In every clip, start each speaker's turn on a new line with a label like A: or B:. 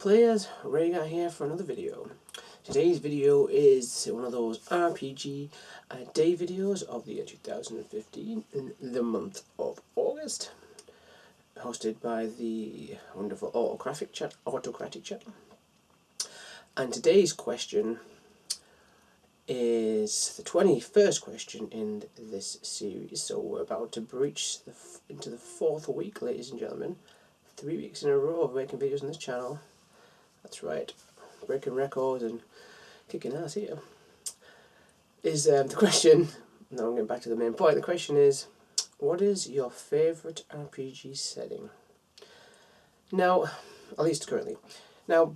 A: players, rhaegar here for another video. Today's video is one of those RPG day videos of the year 2015 in the month of August, hosted by the wonderful Autocratic Chat. And today's question is the 21st question in this series, so we're about to breach into the 4th week, ladies and gentlemen. 3 weeks in a row of making videos on this channel. That's right, breaking records and kicking ass here. Is the question, now I'm getting back to the main point, the question is, what is your favourite RPG setting? Now, at least currently. Now,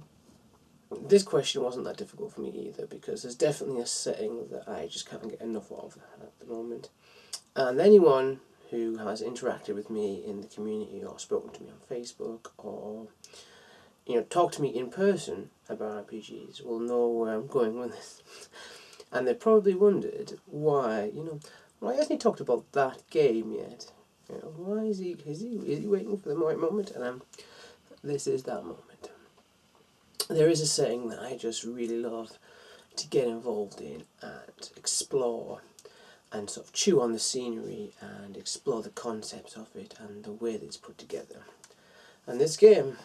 A: this question wasn't that difficult for me either, because there's definitely a setting that I just can't get enough of at the moment. And anyone who has interacted with me in the community or spoken to me on Facebook or talked to me in person about RPGs will know where I'm going with this. And they've probably wondered why hasn't he talked about that game yet? Why is he waiting for the right moment? And this is that moment. There is a setting that I just really love to get involved in and explore and sort of chew on the scenery and explore the concepts of it and the way that it's put together. And this game,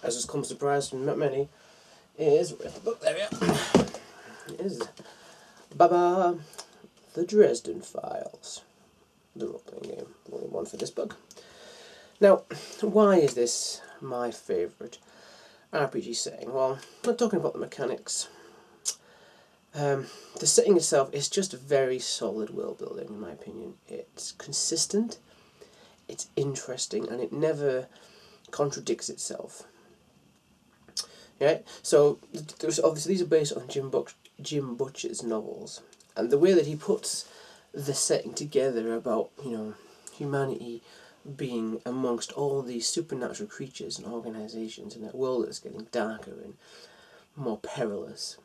A: as has come surprise to not many, is, where's the book? There we are. It is Baba, the Dresden Files, the role-playing game, the only one for this book. Now, why is this my favourite RPG setting? Well, I'm not talking about the mechanics. The setting itself is just a very solid world building, in my opinion. It's consistent, it's interesting, and it never contradicts itself. Right? So obviously these are based on Jim Butcher's novels, and the way that he puts the setting together about humanity being amongst all these supernatural creatures and organisations in a world that's getting darker and more perilous.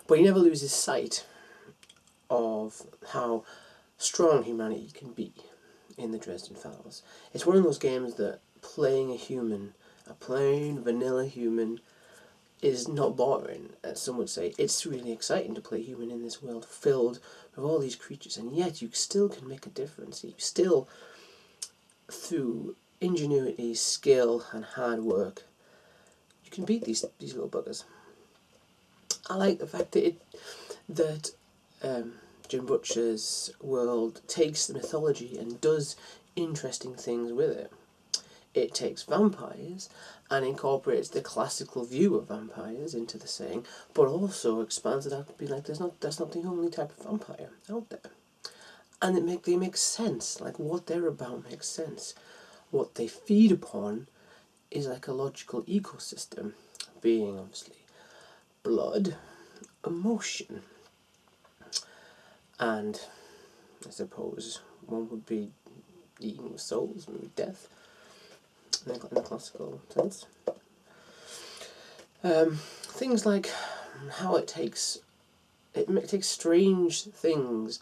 A: But he never loses sight of how strong humanity can be in the Dresden Files. It's one of those games that playing a human, a plain vanilla human, is not boring, as some would say. It's really exciting to play human in this world filled with all these creatures, and yet you still can make a difference. You still, through ingenuity, skill and hard work, you can beat these little buggers. I like the fact that Jim Butcher's world takes the mythology and does interesting things with it. It takes vampires and incorporates the classical view of vampires into the saying, but also expands it out to be like that's not the only type of vampire out there. And they make sense, like what they're about makes sense. What they feed upon is like a logical ecosystem, being obviously blood, emotion, and I suppose one would be eating with souls, maybe death, in the classical sense. Things like how it takes strange things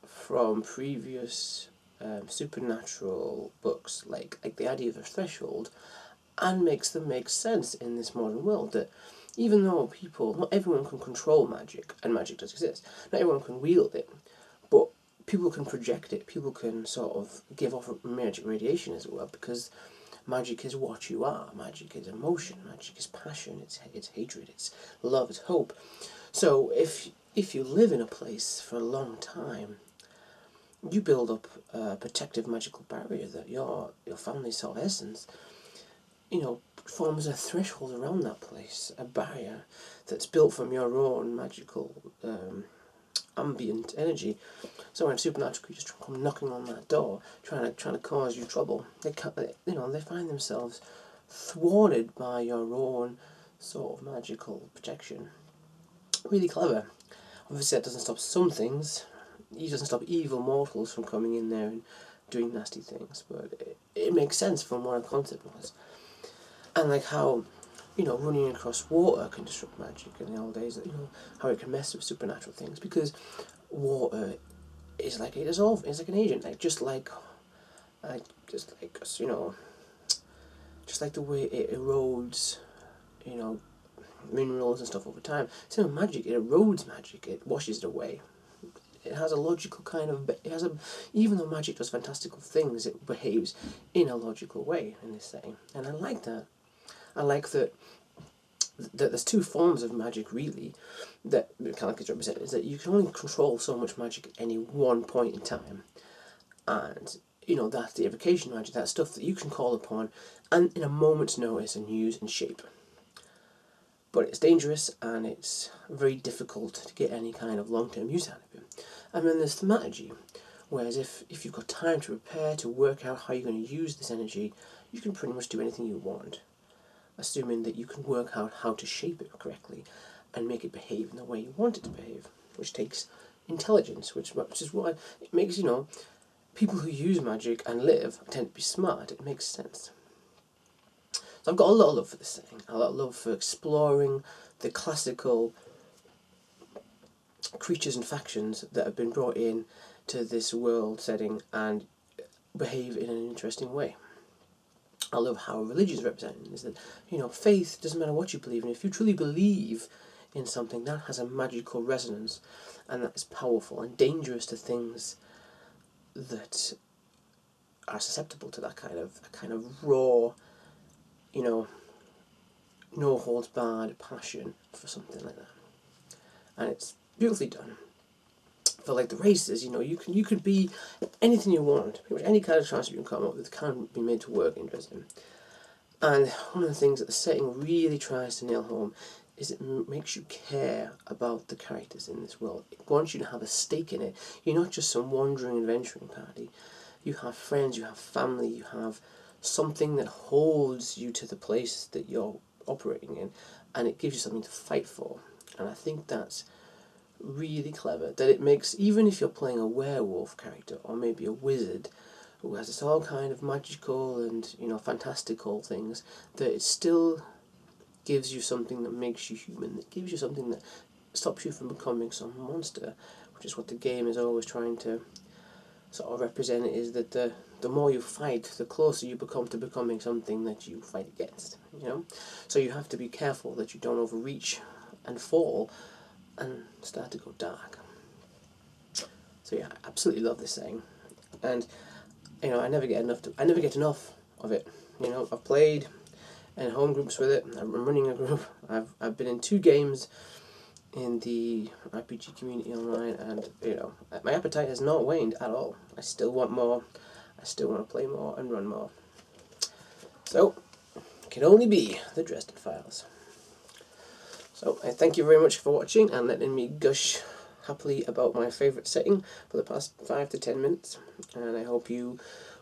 A: from previous supernatural books, like the idea of a threshold, and makes them make sense in this modern world. That even though not everyone can control magic, and magic does exist, not everyone can wield it, but people can project it, people can sort of give off magic radiation, as it were, because magic is what you are. Magic is emotion, magic is passion, it's hatred, it's love, it's hope. So if you live in a place for a long time, you build up a protective magical barrier that your family's sort of essence forms a threshold around that place, a barrier that's built from your own magical ambient energy. So when supernatural creatures come knocking on that door, trying to cause you trouble, they find themselves thwarted by your own sort of magical protection. Really clever. Obviously, that doesn't stop some things. It doesn't stop evil mortals from coming in there and doing nasty things, but it makes sense from what the concept was. And like how, running across water can disrupt magic in the old days, how it can mess with supernatural things, because water is like a dissolve, it's like an agent, just like us, just like the way it erodes, you know, minerals and stuff over time. Same with magic, it erodes magic, it washes it away. It has a logical kind of, even though magic does fantastical things, it behaves in a logical way in this setting. And I like that. I like that there's two forms of magic really that mechanic is represented, is that you can only control so much magic at any one point in time. And, you know, that's the evocation magic, that stuff that you can call upon and in a moment's notice and use and shape. But it's dangerous and it's very difficult to get any kind of long-term use out of it. And then there's thaumaturgy, whereas if you've got time to prepare, to work out how you're going to use this energy, you can pretty much do anything you want, assuming that you can work out how to shape it correctly and make it behave in the way you want it to behave, which takes intelligence, which is why it makes, you know, people who use magic and live tend to be smart. It makes sense. So I've got a lot of love for this setting, a lot of love for exploring the classical creatures and factions that have been brought in to this world setting and behave in an interesting way. I love how religion is represented, is that, you know, faith doesn't matter what you believe in. If you truly believe in something, that has a magical resonance and that is powerful and dangerous to things that are susceptible to that kind of raw, you know, no holds barred passion for something like that. And it's beautifully done. For like the races, you know, you can be anything you want. Pretty much any kind of transfer you can come up with can be made to work interesting. And one of the things that the setting really tries to nail home is it makes you care about the characters in this world. It wants you to have a stake in it. You're not just some wandering adventuring party. You have friends, you have family, you have something that holds you to the place that you're operating in, and it gives you something to fight for. And I think that's really clever, that it makes, even if you're playing a werewolf character or maybe a wizard who has this all kind of magical and, you know, fantastical things, that it still gives you something that makes you human, that gives you something that stops you from becoming some monster, which is what the game is always trying to sort of represent, is that the more you fight, the closer you become to becoming something that you fight against, you know? So you have to be careful that you don't overreach and fall and start to go dark. So yeah, I absolutely love this setting. And, you know, I never get enough of it. You know, I've played in home groups with it. I'm running a group. I've been in 2 games in the RPG community online, and, you know, my appetite has not waned at all. I still want more. I still want to play more and run more. So, it can only be the Dresden Files. So, I thank you very much for watching and letting me gush happily about my favourite setting for the past 5 to 10 minutes, and I hope you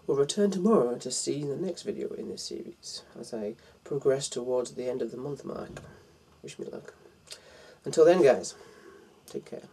A: will return tomorrow to see the next video in this series as I progress towards the end of the month mark. Wish me luck. Until then, guys, take care.